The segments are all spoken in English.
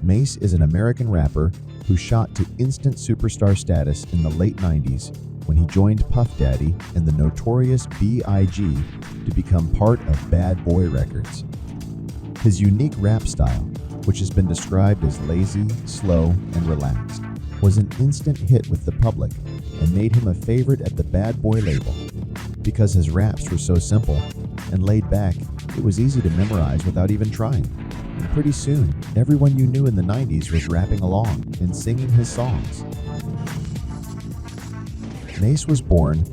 Mase is an American rapper who shot to instant superstar status in the late 90s when he joined Puff Daddy and the notorious B.I.G. to become part of Bad Boy Records. His unique rap style, which has been described as lazy, slow, and relaxed, was an instant hit with the public and made him a favorite at the Bad Boy label. Because his raps were so simple and laid back, it was easy to memorize without even trying. And pretty soon, everyone you knew in the 90s was rapping along and singing his songs. Mase was born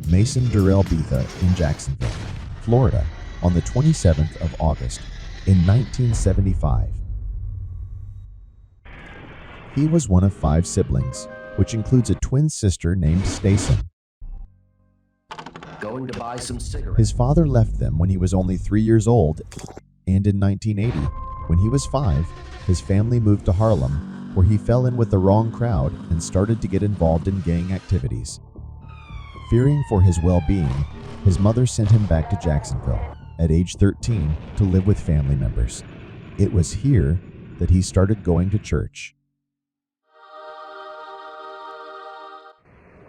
Mason Durrell Betha in Jacksonville, Florida, on the 27th of August in 1975. He was one of 5 siblings, which includes a twin sister named Stacey. Going to buy some cigarettes. His father left them when he was only 3 years old, and in 1980, when he was 5, his family moved to Harlem, where he fell in with the wrong crowd and started to get involved in gang activities. Fearing for his well-being, his mother sent him back to Jacksonville at age 13 to live with family members. It was here that he started going to church.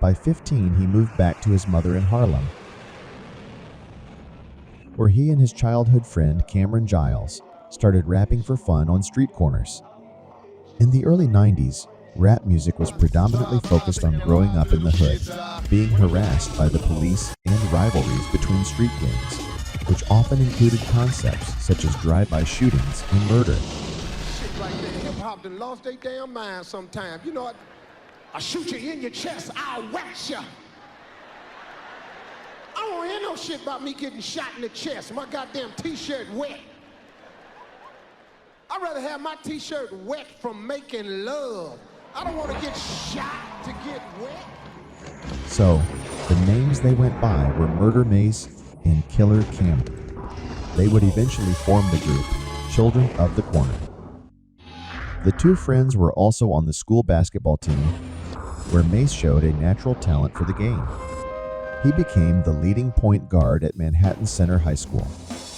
By 15, he moved back to his mother in Harlem, where he and his childhood friend Cameron Giles started rapping for fun on street corners. In the early 90s, rap music was predominantly focused on growing up in the hood, being harassed by the police, and rivalries between street gangs, which often included concepts such as drive-by shootings and murder. Shit like that, hip-hop done lost their damn mind sometimes. You know what? I'll shoot you in your chest, I'll wax you. I don't hear no shit about me getting shot in the chest. My goddamn t-shirt wet. I'd rather have my t-shirt wet from making love. I don't want to get shot to get wet. So, the names they went by were Murder Mase and Killer Cameron. They would eventually form the group Children of the Corner. The two friends were also on the school basketball team, where Mase showed a natural talent for the game. He became the leading point guard at Manhattan Center High School,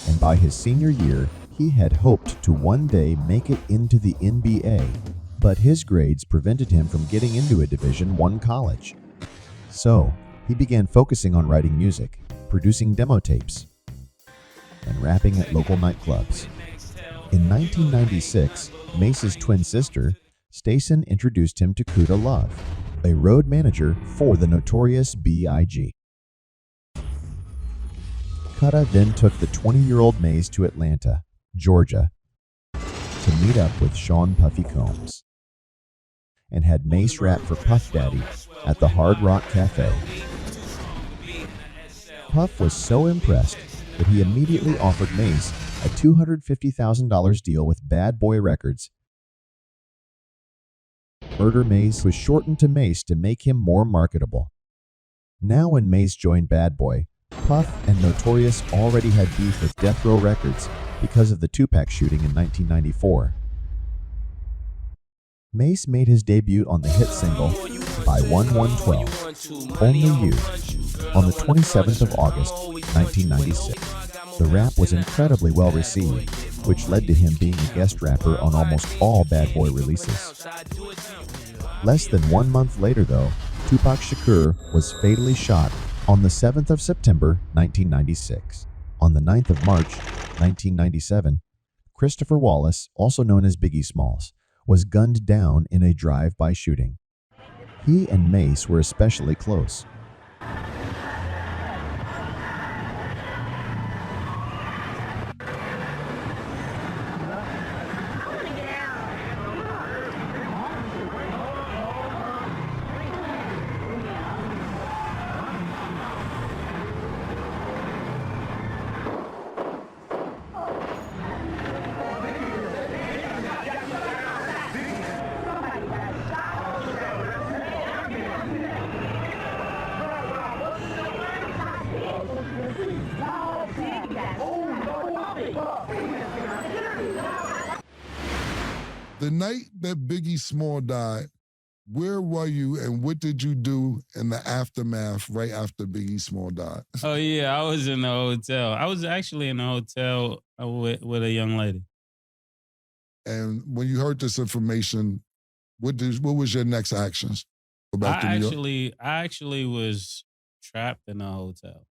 and by his senior year, he had hoped to one day make it into the NBA, but his grades prevented him from getting into a Division I college. So, he began focusing on writing music, producing demo tapes, and rapping at local nightclubs. In 1996, Mase's twin sister, Stacey, introduced him to Kuda Love, a road manager for the notorious B.I.G. Kuda then took the 20-year-old Mase to Atlanta, Georgia, to meet up with Sean Puffy Combs, and had Mase rap for Puff Daddy at the Hard Rock Cafe. Puff was so impressed that he immediately offered Mase a $250,000 deal with Bad Boy Records. Murder Mase was shortened to Mase to make him more marketable. Now when Mase joined Bad Boy, Puff and Notorious already had beef with Death Row Records because of the Tupac shooting in 1994. Mase made his debut on the hit single By 1112, Only You, on the 27th of August, 1996. The rap was incredibly well received, which led to him being a guest rapper on almost all Bad Boy releases. Less than 1 month later, though, Tupac Shakur was fatally shot on the 7th of September, 1996. On the 9th of March, 1997, Christopher Wallace, also known as Biggie Smalls, was gunned down in a drive-by shooting. He and Mase were especially close. The night that Biggie Small died, where were you and what did you do in the aftermath right after Biggie Small died? Oh, yeah, I was in the hotel. I was actually in the hotel with a young lady. And when you heard this information, what was your next actions? Go back to New York? I actually was trapped in a hotel.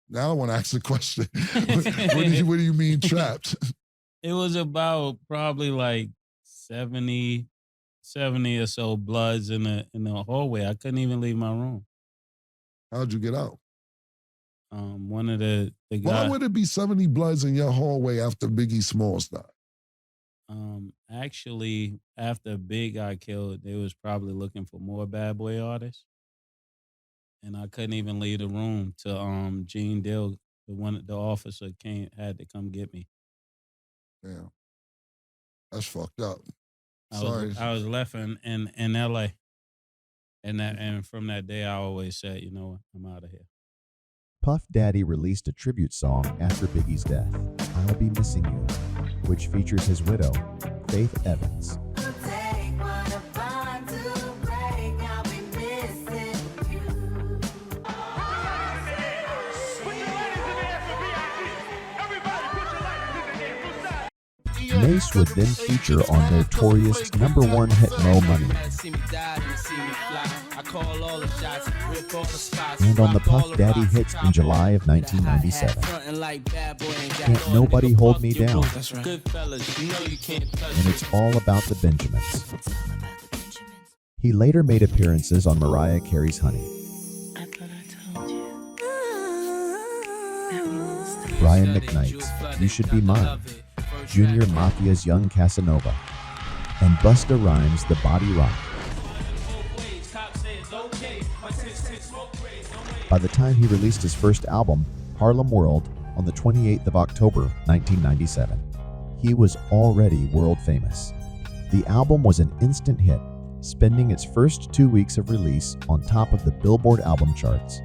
Now I want to ask a question. What do you mean trapped? It was about probably like 70 or so bloods in the hallway. I couldn't even leave my room. How'd you get out? One of the guys. Why would it be 70 bloods in your hallway after Biggie Smalls died? Actually, after Big got killed, they was probably looking for more bad boy artists, and I couldn't even leave the room to Gene Dill, the officer had to come get me. Yeah, that's fucked up. I was left in L.A. And from that day, I always said, you know what, I'm out of here. Puff Daddy released a tribute song after Biggie's death, I'll Be Missing You, which features his widow, Faith Evans. Mase would then feature on Notorious' #1 hit Mo Money and on the Puff Daddy hits in July of 1997. Can't Nobody Hold Me Down, and It's All About the Benjamins. He later made appearances on Mariah Carey's Honey. Brian McKnight's You Should Be Mine, Junior Mafia's Young Casanova, and Busta Rhymes' The Body Rock. By the time he released his first album, Harlem World, on the 28th of October, 1997, he was already world famous. The album was an instant hit, spending its first 2 weeks of release on top of the Billboard album charts.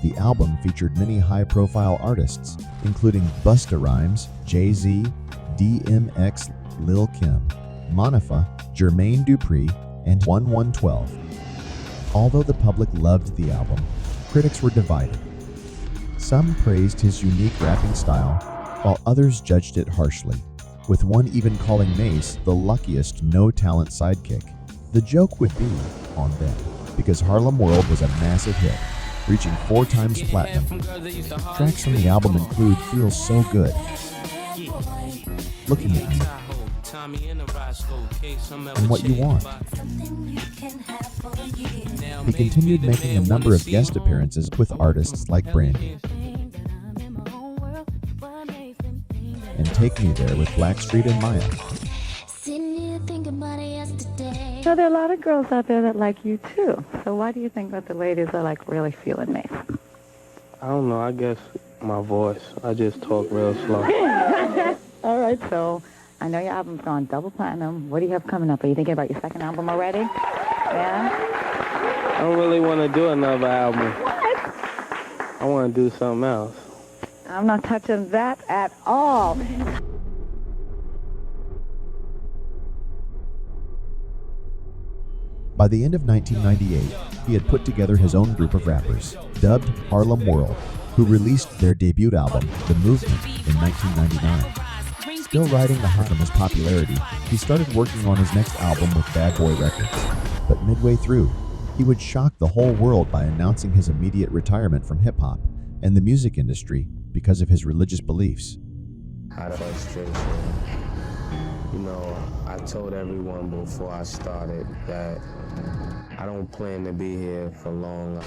The album featured many high-profile artists, including Busta Rhymes, Jay-Z, DMX, Lil Kim, Monifa, Jermaine Dupri, and 1112. Although the public loved the album, critics were divided. Some praised his unique rapping style, while others judged it harshly, with one even calling Mase the luckiest no-talent sidekick. The joke would be on them, because Harlem World was a massive hit, reaching 4 times platinum. Tracks from the album include Feels So Good, Looking at Me, and What You Want. He continued making a number of guest appearances with artists like Brandy and Take Me There with Blackstreet and Maya. So there are a lot of girls out there that like you too. So why do you think that the ladies are like really feeling me? I don't know. I guess my voice. I just talk real slow. All right, so I know your album's gone double platinum. What do you have coming up? Are you thinking about your second album already? Yeah? I don't really want to do another album. What? I want to do something else. I'm not touching that at all. By the end of 1998, he had put together his own group of rappers, dubbed Harlem World, who released their debut album, The Movement, in 1999. Still riding the high of his popularity, he started working on his next album with Bad Boy Records. But midway through, he would shock the whole world by announcing his immediate retirement from hip-hop and the music industry because of his religious beliefs. Out of frustration, you know, I told everyone before I started that I don't plan to be here for long.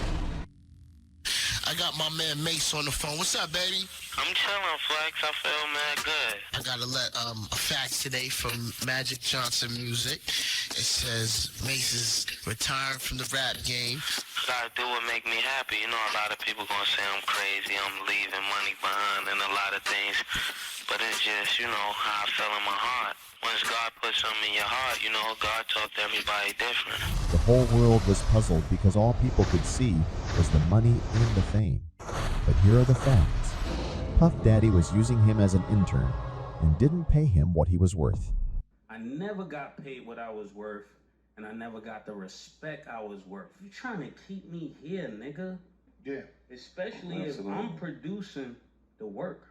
I got my man Mase on the phone. What's up, baby? I'm chilling, Flex. I feel mad good. I gotta let a fax today from Magic Johnson Music. It says Mase is retiring from the rap game. Gotta do what make me happy. You know, a lot of people gonna say I'm crazy, I'm leaving money behind and a lot of things. But it's just, you know, how I feel in my heart. Once God puts something in your heart, you know, God talks to everybody different. The whole world was puzzled because all people could see was the money and the fame. But here are the facts. Puff Daddy was using him as an intern and didn't pay him what he was worth. I never got paid what I was worth, and I never got the respect I was worth. You trying to keep me here, nigga? Yeah. Especially if I'm producing the work.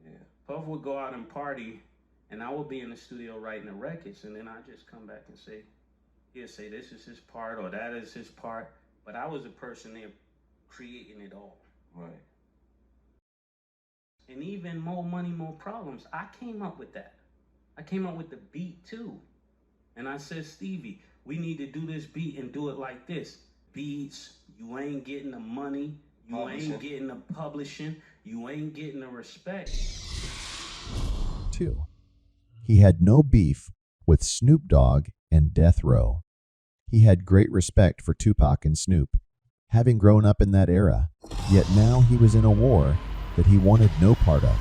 Yeah. Puff would go out and party And I would be in the studio writing the records, and then I just come back and say, he'll say this is his part or that is his part. But I was the person there creating it all. Right. And even More Money, More Problems, I came up with that. I came up with the beat too. And I said, Stevie, we need to do this beat and do it like this. Beats, you ain't getting the money, you ain't getting the publishing, you ain't getting the respect. 2. He had no beef with Snoop Dogg and Death Row. He had great respect for Tupac and Snoop, having grown up in that era, yet now he was in a war that he wanted no part of.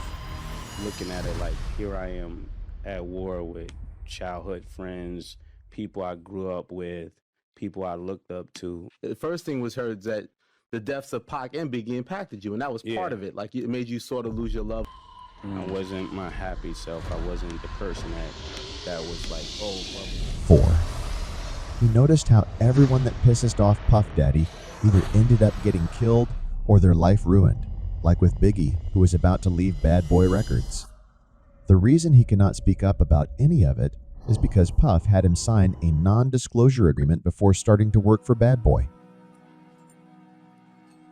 Looking at it like, here I am at war with childhood friends, people I grew up with, people I looked up to. The first thing was heard that the deaths of Pac and Biggie impacted you, and that was part of it. Like, it made you sort of lose your love. I wasn't my happy self. I wasn't the person that was like, oh, 4. He noticed how everyone that pissed off Puff Daddy either ended up getting killed or their life ruined, like with Biggie, who was about to leave Bad Boy Records. The reason he cannot speak up about any of it is because Puff had him sign a non-disclosure agreement before starting to work for Bad Boy.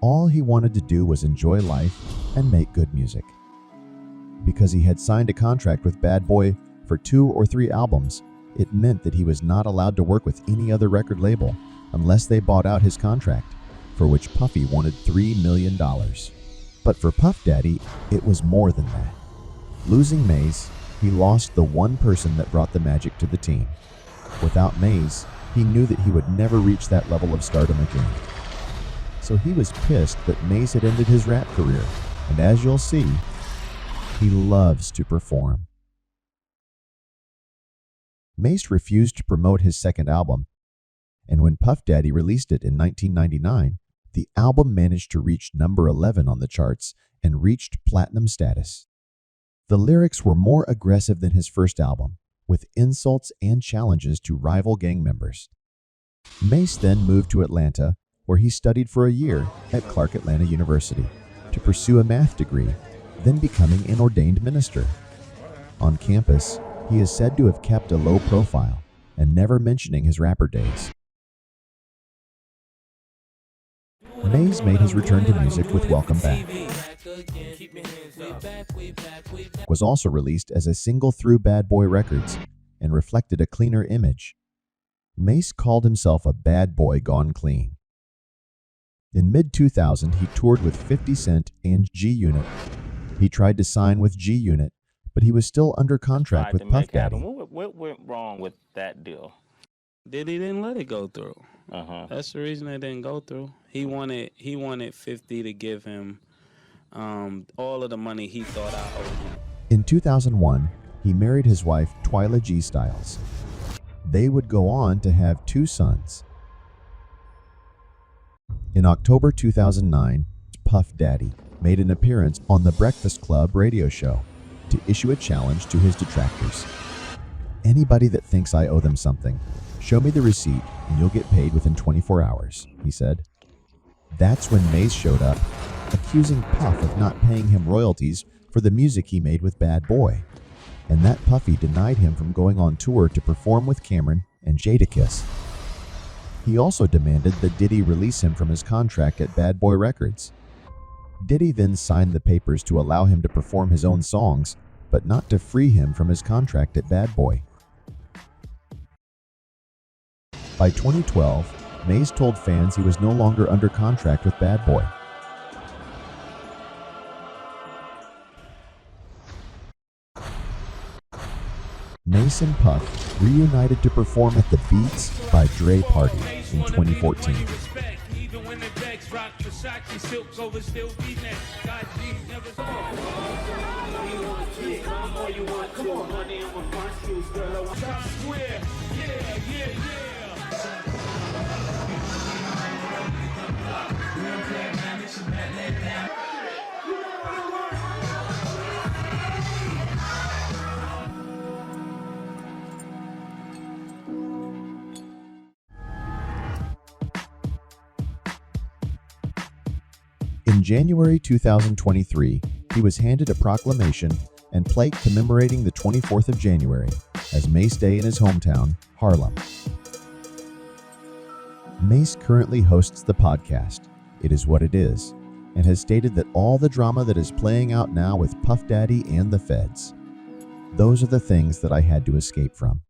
All he wanted to do was enjoy life and make good music. Because he had signed a contract with Bad Boy for 2 or 3 albums, it meant that he was not allowed to work with any other record label unless they bought out his contract, for which Puffy wanted $3 million. But for Puff Daddy, it was more than that. Losing Mase, he lost the one person that brought the magic to the team. Without Mase, he knew that he would never reach that level of stardom again. So he was pissed that Mase had ended his rap career, and as you'll see, he loves to perform. Mase refused to promote his second album, and when Puff Daddy released it in 1999, the album managed to reach number 11 on the charts and reached platinum status. The lyrics were more aggressive than his first album, with insults and challenges to rival gang members. Mase then moved to Atlanta, where he studied for a year at Clark Atlanta University to pursue a math degree, then becoming an ordained minister. On campus, he is said to have kept a low profile and never mentioning his rapper days. Mase made his return to music with Welcome Back. Was also released as a single through Bad Boy Records and reflected a cleaner image. Mase called himself a bad boy gone clean. In mid-2000, he toured with 50 Cent and G-Unit. He tried to sign with G-Unit, but he was still under contract with Puff Daddy. What went wrong with that deal? Diddy didn't let it go through. That's the reason it didn't go through. He wanted 50 to give him all of the money he thought I owed him. In 2001, he married his wife Twyla G. Styles. They would go on to have 2 sons. In October 2009, Puff Daddy made an appearance on the Breakfast Club radio show to issue a challenge to his detractors. Anybody that thinks I owe them something, show me the receipt and you'll get paid within 24 hours, he said. That's when Mase showed up, accusing Puff of not paying him royalties for the music he made with Bad Boy, and that Puffy denied him from going on tour to perform with Cameron and Jadakiss. He also demanded that Diddy release him from his contract at Bad Boy Records. Diddy then signed the papers to allow him to perform his own songs, but not to free him from his contract at Bad Boy. By 2012, Mase told fans he was no longer under contract with Bad Boy. Mase and Puff reunited to perform at the Beats by Dre party in 2014. In January 2023, he was handed a proclamation and play commemorating the 24th of January as Mase Day in his hometown, Harlem. Mase currently hosts the podcast, It Is What It Is, and has stated that all the drama that is playing out now with Puff Daddy and the feds, those are the things that I had to escape from.